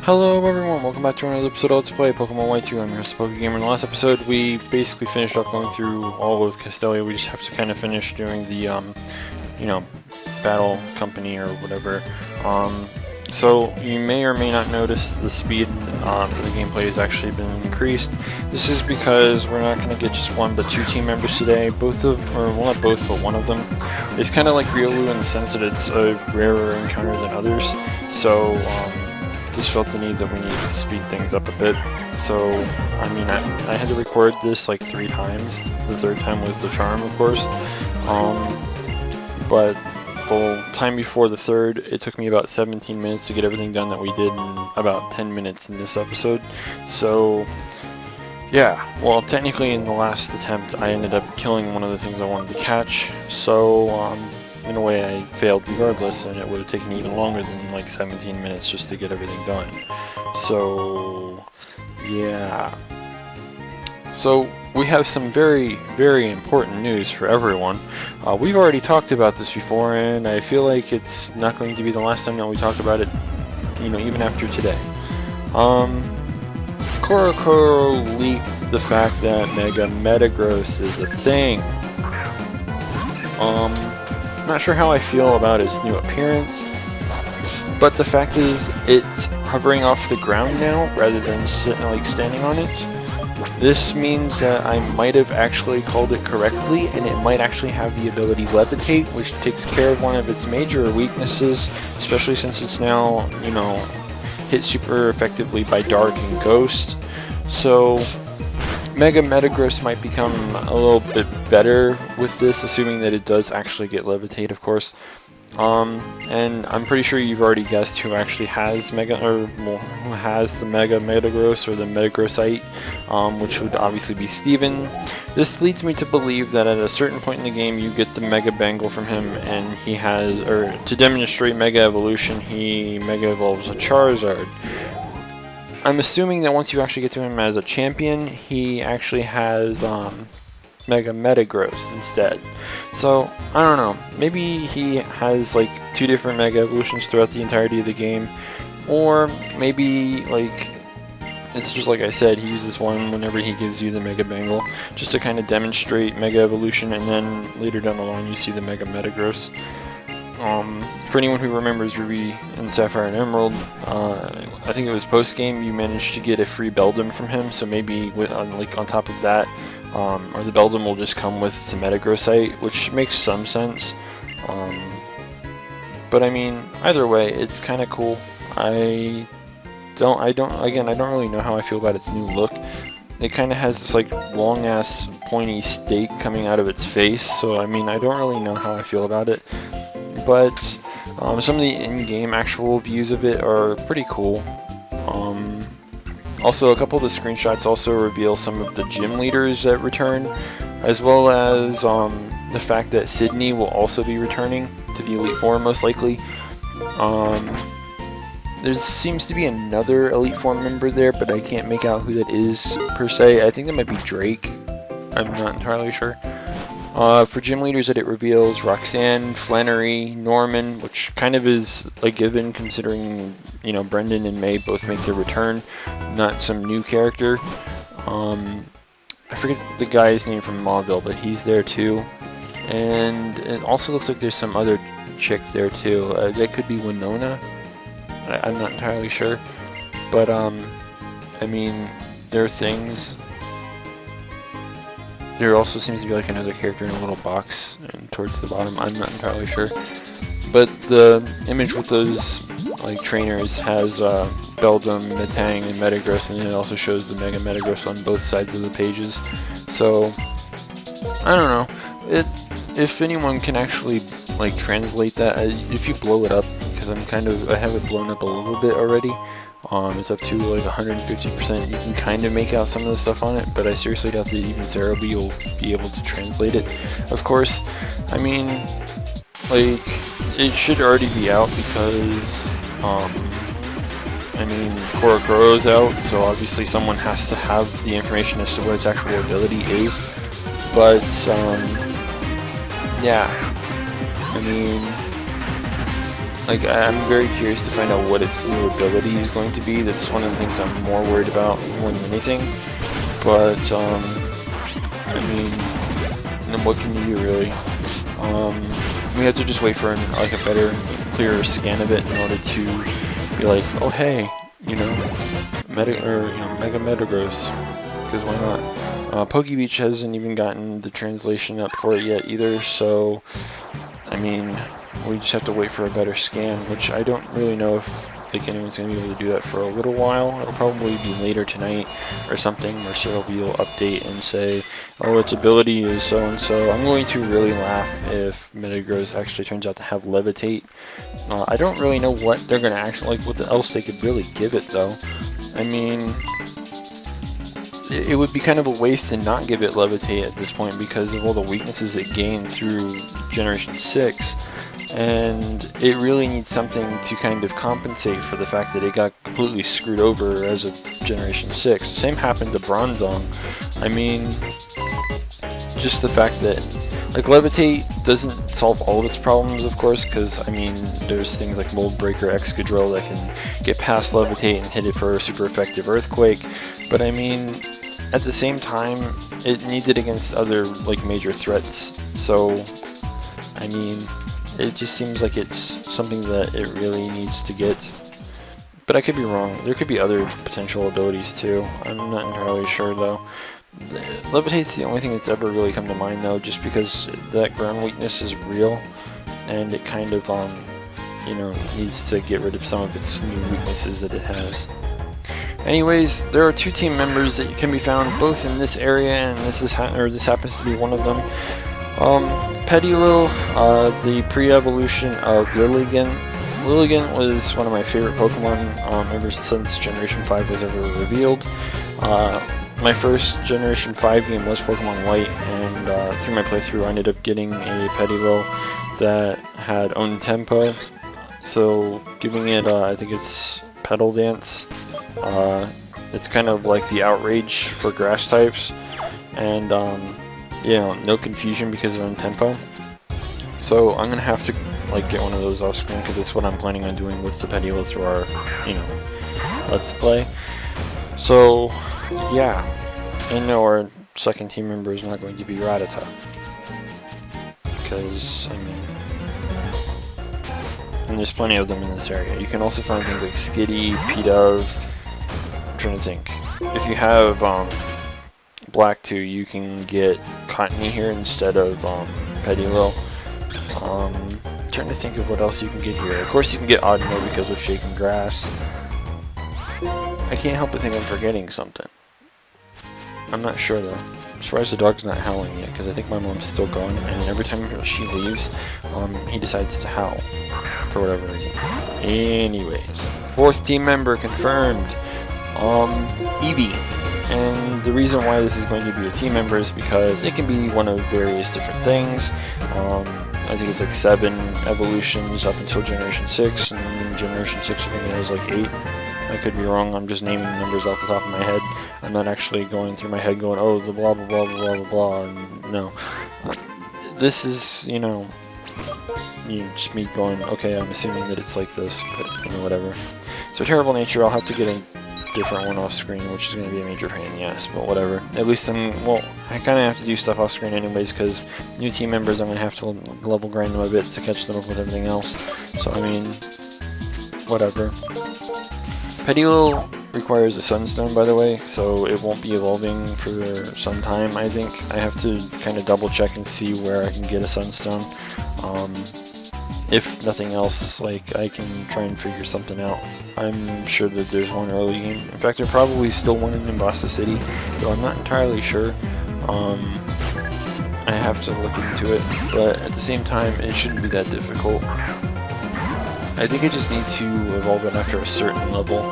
Hello everyone, welcome back to another episode of Let's Play Pokemon Y2. I'm your host, PokeGamer. In the last episode, we basically finished up going through all of Castelia. We just have to kind of finish doing the, battle company or whatever. So you may or may not notice the speed for the gameplay has actually been increased. This is because we're not going to get just one but two team members today. Well, not both, but one of them is kind of like Riolu in the sense that it's a rarer encounter than others. So, just felt the need that we needed to speed things up a bit. So, I mean, I had to record this like 3 times. The third time was the charm, of course. But the time before the third, it took me about 17 minutes to get everything done that we did in about 10 minutes in this episode. So, yeah. Well, technically in the last attempt, I ended up killing one of the things I wanted to catch. So, in a way I failed regardless, and it would have taken even longer than like 17 minutes just to get everything done. So, yeah. So, we have some very, very important news for everyone. We've already talked about this before, and I feel like it's not going to be the last time that we talk about it, even after today. Chuggaconroy leaked the fact that Metagross is a thing. Not sure how I feel about its new appearance, but the fact is it's hovering off the ground now rather than standing on it. This means that I might have actually called it correctly, and it might actually have the ability Levitate, which takes care of one of its major weaknesses, especially since it's now, hit super effectively by Dark and Ghost. So Metagross might become a little bit better with this, assuming that it does actually get Levitate, of course. And I'm pretty sure you've already guessed who actually has the Metagross or the Metagrossite, which would obviously be Steven. This leads me to believe that at a certain point in the game you get the Mega Bangle from him, and he has, or to demonstrate Mega Evolution, he Mega Evolves a Charizard. I'm assuming that once you actually get to him as a champion, he actually has Mega Metagross instead. So, I don't know. Maybe he has like 2 different Mega Evolutions throughout the entirety of the game. Or maybe like it's just like I said, he uses one whenever he gives you the Mega Bangle, just to kind of demonstrate Mega Evolution, and then later down the line you see the Mega Metagross. For anyone who remembers Ruby and Sapphire and Emerald, I think it was post-game you managed to get a free Beldum from him, so maybe on top of that, or the Beldum will just come with the Metagrossite, which makes some sense. But I mean, either way, it's kind of cool. I don't really know how I feel about its new look. It kind of has this like long ass pointy stake coming out of its face, so I mean, I don't really know how I feel about it. But some of the in-game actual views of it are pretty cool. Also, a couple of the screenshots also reveal some of the gym leaders that return, as well as the fact that Sydney will also be returning to the Elite Four most likely. There seems to be another Elite Four member there, but I can't make out who that is per se. I think that might be Drake. I'm not entirely sure. For gym leaders that it reveals, Roxanne, Flannery, Norman, which kind of is a given considering, Brendan and May both make their return, not some new character. I forget the guy's name from Mauville, but he's there too. And it also looks like there's some other chick there too. That could be Winona. I'm not entirely sure. But, I mean, there are things. There also seems to be like another character in a little box and towards the bottom. I'm not entirely sure. But the image with those like trainers has Beldum, Metang, and Metagross, and it also shows the Mega Metagross on both sides of the pages. So I don't know. If anyone can actually like translate that, if you blow it up, because I have it blown up a little bit already. It's up to like 150%. You can kind of make out some of the stuff on it, but I seriously doubt that even Serebii will be able to translate it. Of course, I mean, like, it should already be out because, Chuggaconroy's out, so obviously someone has to have the information as to what its actual ability is. But, yeah, I mean, like, I'm very curious to find out what its new ability is going to be. That's one of the things I'm more worried about more than anything. But, I mean, then what can you do, really? We have to just wait for like a better, clearer scan of it in order to be like, oh hey, you know, Mega Metagross, because why not? PokeBeach hasn't even gotten the translation up for it yet either, so I mean, we just have to wait for a better scan, which I don't really know if like anyone's gonna be able to do that for a little while. It'll probably be later tonight or something, where Serebii will update and say, oh, its ability is so and so. I'm going to really laugh if Metagross actually turns out to have Levitate. I don't really know what they're gonna actually, like, what else they could really give it though. I mean, it would be kind of a waste to not give it Levitate at this point because of all the weaknesses it gained through Generation 6. And it really needs something to kind of compensate for the fact that it got completely screwed over as of Generation 6. Same happened to Bronzong. I mean, just the fact that, like, Levitate doesn't solve all of its problems, of course, because, I mean, there's things like Mold Breaker, Excadrill that can get past Levitate and hit it for a super effective Earthquake. But, I mean, at the same time, it needs it against other, like, major threats. So, I mean, it just seems like it's something that it really needs to get. But I could be wrong. There could be other potential abilities too. I'm not entirely sure though. Levitate's the only thing that's ever really come to mind though, just because that ground weakness is real, and it kind of, you know, needs to get rid of some of its new weaknesses that it has. Anyways, there are 2 team members that can be found both in this area, and this happens to be one of them. Petilil, the pre-evolution of Lilligant. Lilligant was one of my favorite Pokemon ever since Generation 5 was ever revealed. My first Generation 5 game was Pokemon White, and through my playthrough I ended up getting a Petilil that had own tempo. So giving it, I think it's Petal Dance. It's kind of like the Outrage for grass types, and you know, no confusion because of own tempo. So I'm gonna have to like get one of those off screen because that's what I'm planning on doing with the Petilil through our, you know, Let's Play. So yeah, and no, our second team member is not going to be Rattata, because I mean, and there's plenty of them in this area. You can also find things like Skitty, Pidove. I'm trying to think. If you have Black 2, you can get Cottony here instead of Petilil. Trying to think of what else you can get here. Of course you can get Audino because of Shaken Grass. I can't help but think I'm forgetting something. I'm not sure though. I'm surprised the dog's not howling yet, because I think my mom's still gone, and every time she leaves, he decides to howl for whatever reason. Anyways, 4th team member confirmed. Eevee. And the reason why this is going to be a team member is because it can be one of various different things. I think it's like 7 evolutions up until Generation 6, and then Generation 6 I think it has like 8. I could be wrong, I'm just naming numbers off the top of my head. I'm not actually going through my head going, oh, the blah blah blah blah blah blah, and no. This is, you know, just me going, okay, I'm assuming that it's like this, but you know, whatever. So Terrible Nature, I'll have to get a different one off screen, which is going to be a major pain, yes, but whatever. At least well, I kind of have to do stuff off screen anyways, because new team members, I'm going to have to level grind them a bit to catch them up with everything else. So, I mean, whatever. Petilil requires a Sunstone, by the way, so it won't be evolving for some time, I think. I have to kind of double check and see where I can get a Sunstone. If nothing else, like, I can try and figure something out. I'm sure that there's one early game. In fact, there's probably still one in Nimbasa City, though I'm not entirely sure. I have to look into it, but at the same time, it shouldn't be that difficult. I think I just need to evolve it after a certain level.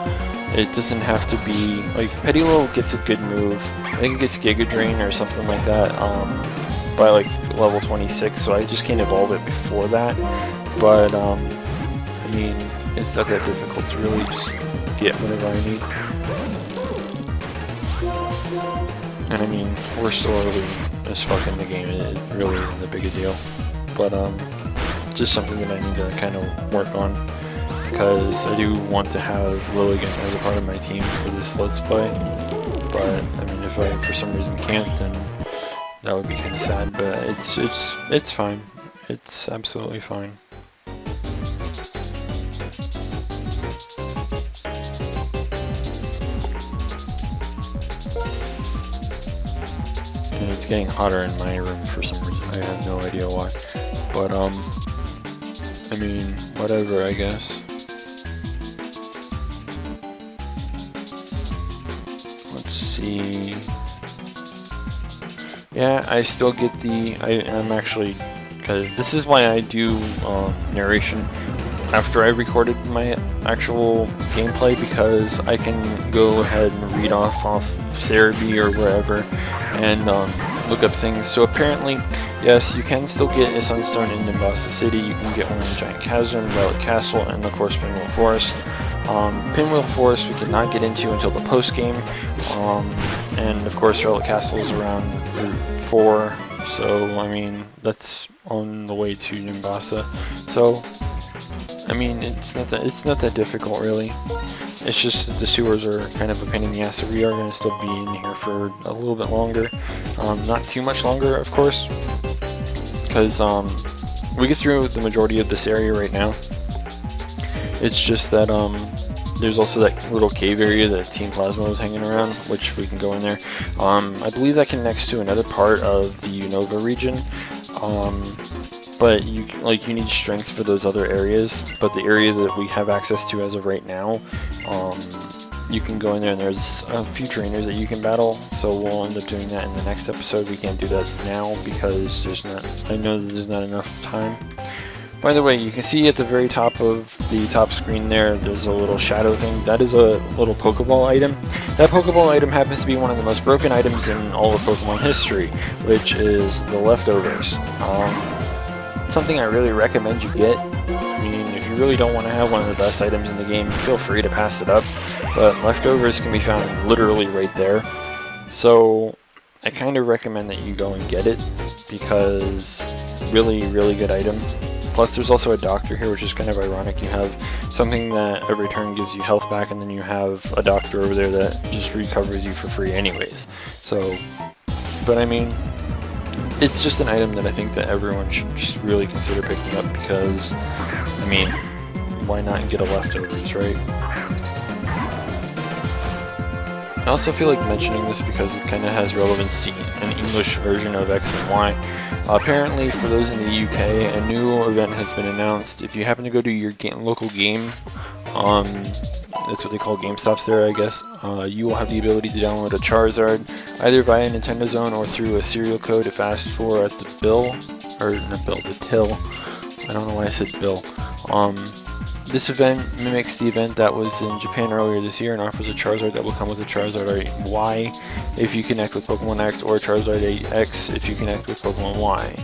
It doesn't have to be, like, Petilil gets a good move. I think it gets Giga Drain or something like that by like level 26, so I just can't evolve it before that. But I mean, it's not that difficult to really just get whatever I need. And I mean, we're still early as fuck in the game, it really isn't that big a deal. But just something that I need to kind of work on, because I do want to have Lilligan as a part of my team for this Let's Play. But I mean, if I for some reason can't, then that would be kind of sad. But it's fine. It's absolutely fine. And it's getting hotter in my room for some reason. I have no idea why. But I mean, whatever, I guess. Let's see. Yeah, I still get the. I'm actually, because this is why I do narration after I recorded my actual gameplay, because I can go ahead and read off Serebii or wherever and look up things. So apparently, yes, you can still get a Sunstone in Nimbasa City. You can get one in Giant Chasm, Relic Castle, and of course Pinwheel Forest. Pinwheel Forest we did not get into until the post game, and of course Relic Castle is around Route 4. So I mean that's on the way to Nimbasa. So I mean it's not that difficult really. It's just that the sewers are kind of a pain in the ass, so we are going to still be in here for a little bit longer. Not too much longer, of course, because we get through the majority of this area right now. It's just that there's also that little cave area that Team Plasma was hanging around, which we can go in there. I believe that connects to another part of the Unova region. But you need strength for those other areas. But the area that we have access to as of right now, you can go in there and there's a few trainers that you can battle. So we'll end up doing that in the next episode. We can't do that now because I know that there's not enough time. By the way, you can see at the very top of the top screen there's a little shadow thing. That is a little Pokeball item. That Pokeball item happens to be one of the most broken items in all of Pokemon history, which is the leftovers. Something I really recommend you get. I mean, if you really don't want to have one of the best items in the game, feel free to pass it up, but leftovers can be found literally right there. So I kind of recommend that you go and get it, because really good item. Plus there's also a doctor here, which is kind of ironic. You have something that every turn gives you health back, and then you have a doctor over there that just recovers you for free anyways. So, but I mean, it's just an item that I think that everyone should just really consider picking up, because, I mean, why not get a leftovers, right? I also feel like mentioning this because it kind of has relevance to an English version of X and Y. Apparently, for those in the UK, a new event has been announced. If you happen to go to your local game, that's what they call GameStops there, I guess, you will have the ability to download a Charizard either via Nintendo Zone or through a serial code if asked for at the till. I don't know why I said bill. This event mimics the event that was in Japan earlier this year and offers a Charizard that will come with a Charizard Y if you connect with Pokemon X, or a Charizard X if you connect with Pokemon Y.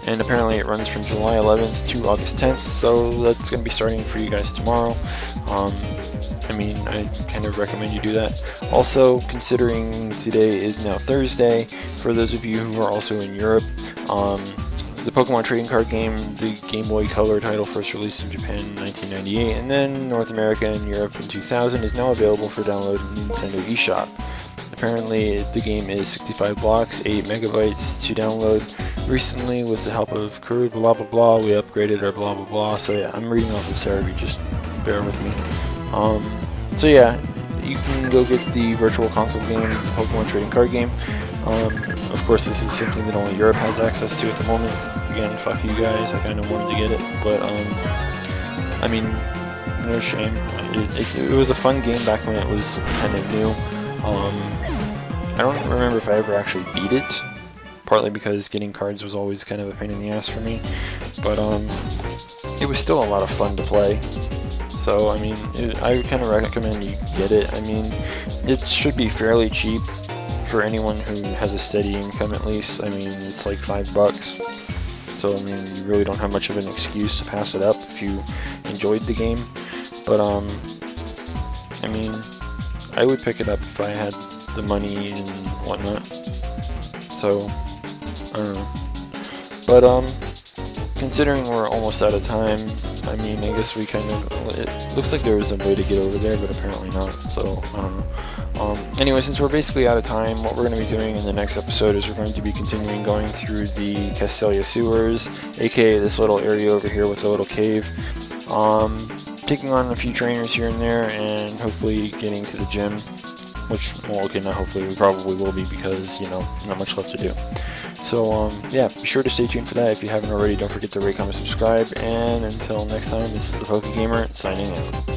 And apparently it runs from July 11th to August 10th, so that's going to be starting for you guys tomorrow. I mean, I kind of recommend you do that. Also, considering today is now Thursday, for those of you who are also in Europe, the Pokemon trading card game, the Gameboy Color title, first released in Japan in 1998, and then North America and Europe in 2000, is now available for download in Nintendo eShop. Apparently, the game is 65 blocks, 8 megabytes to download. Recently, with the help of crew, blah blah blah, we upgraded our blah blah blah. So yeah, I'm reading off of Serebii, just bear with me. So yeah, you can go get the Virtual Console game, the Pokemon trading card game. Of course, this is something that only Europe has access to at the moment. Again, fuck you guys, I kind of wanted to get it, but I mean, no shame. It was a fun game back when it was kind of new. I don't remember if I ever actually beat it, partly because getting cards was always kind of a pain in the ass for me, but it was still a lot of fun to play. So I mean, I kind of recommend you get it. I mean, it should be fairly cheap for anyone who has a steady income at least. I mean, it's like $5. So I mean, you really don't have much of an excuse to pass it up if you enjoyed the game. But I mean, I would pick it up if I had the money and whatnot. So I don't know. But considering we're almost out of time, I mean, I guess we kind of, it looks like there was a way to get over there, but apparently not, so I don't know. Anyway, since we're basically out of time, what we're going to be doing in the next episode is we're going to be continuing going through the Castelia Sewers, aka this little area over here with the little cave, taking on a few trainers here and there, and hopefully getting to the gym, which, well, okay, not hopefully, we probably will be because, you know, not much left to do. So, yeah, be sure to stay tuned for that. If you haven't already, don't forget to rate, comment, subscribe, and until next time, this is the PokeGamer signing out.